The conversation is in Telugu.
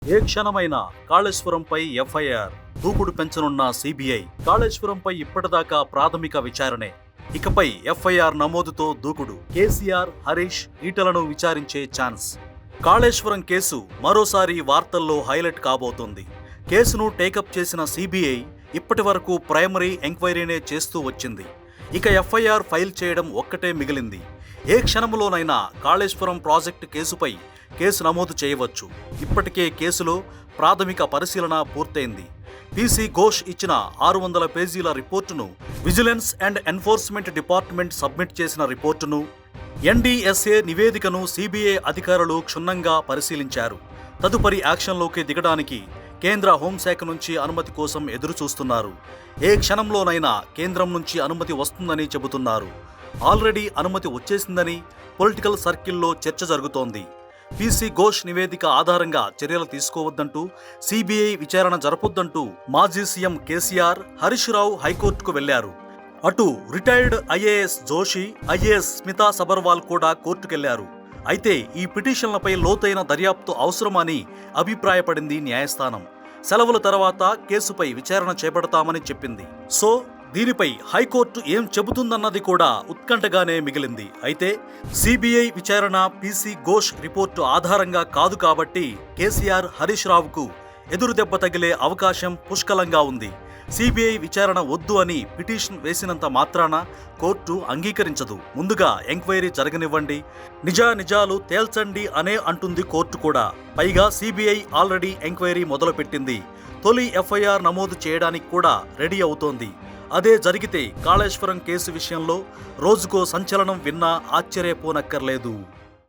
ఏ క్షణమైన కాళేశ్వరంపై ఎఫ్ఐఆర్, దూకుడు పెంచనున్న సిబిఐ. కాళేశ్వరంపై ఇప్పటిదాకా ప్రాథమిక విచారణే, ఇకపై ఎఫ్ఐఆర్ నమోదుతో దూకుడు. కేసీఆర్, హరీష్, ఈటలను విచారించే ఛాన్స్. కాళేశ్వరం కేసు మరోసారి వార్తల్లో హైలైట్ కాబోతోంది. కేసును టేకప్ చేసిన సిబిఐ ఇప్పటి వరకు ప్రైమరీ ఎంక్వైరీనే చేస్తూ వచ్చింది. ఇక ఎఫ్ఐఆర్ ఫైల్ చేయడం ఒక్కటే మిగిలింది. ఏ క్షణంలోనైనా కాళేశ్వరం ప్రాజెక్టు కేసుపై కేసు నమోదు చేయవచ్చు. ఇప్పటికే కేసులో ప్రాథమిక పరిశీలన పూర్తయింది. పీసీ ఘోష్ ఇచ్చిన 600 పేజీల రిపోర్టును, vigilance and enforcement department submit చేసిన రిపోర్టును, ఎన్డీఎస్ఏ నివేదికను సిబిఐ అధికారులు క్షుణ్ణంగా పరిశీలించారు. తదుపరి యాక్షన్లోకి దిగడానికి కేంద్ర హోంశాఖ నుంచి అనుమతి కోసం ఎదురుచూస్తున్నారు. ఏ క్షణంలోనైనా కేంద్రం నుంచి అనుమతి వస్తుందని చెబుతున్నారు. ఆల్రెడీ అనుమతి వచ్చేసిందని పొలిటికల్ సర్కిల్లో చర్చ జరుగుతోంది. పీసీ ఘోష్ నివేదిక ఆధారంగా చర్యలు తీసుకోవద్దంటూ, సిబిఐ విచారణ జరపొద్దంటూ మాజీ సీఎం కేసీఆర్, హరీష్ రావు హైకోర్టుకు వెళ్లారు. అటు retired IAS Joshi, IAS Smita Sabharwal కూడా కోర్టుకెళ్లారు. అయితే ఈ పిటిషన్లపై లోతైన దర్యాప్తు అవసరమని అభిప్రాయపడింది న్యాయస్థానం. సెలవుల తర్వాత కేసుపై విచారణ చేపడతామని చెప్పింది. సో దీనిపై హైకోర్టు ఏం చెబుతుందన్నది కూడా ఉత్కంఠగానే మిగిలింది. అయితే సిబిఐ విచారణ పీసీ ఘోష్ రిపోర్టు ఆధారంగా కాదు కాబట్టి కేసీఆర్, హరీష్ రావుకు ఎదురు దెబ్బ తగిలే అవకాశం పుష్కలంగా ఉంది. సిబిఐ విచారణ వద్దు అని పిటిషన్ వేసినంత మాత్రాన కోర్టు అంగీకరించదు. ముందుగా ఎంక్వైరీ జరగనివ్వండి, నిజాలు తేల్చండి అనే అంటుంది కోర్టు కూడా. పైగా సిబిఐ ఆల్రెడీ ఎంక్వైరీ మొదలుపెట్టింది. తొలి ఎఫ్ఐఆర్ నమోదు చేయడానికి కూడా రెడీ అవుతోంది. అదే జరిగితే కాళేశ్వరం కేసు విషయంలో రోజుకో సంచలనం విన్నా ఆశ్చర్యపోనక్కర్లేదు.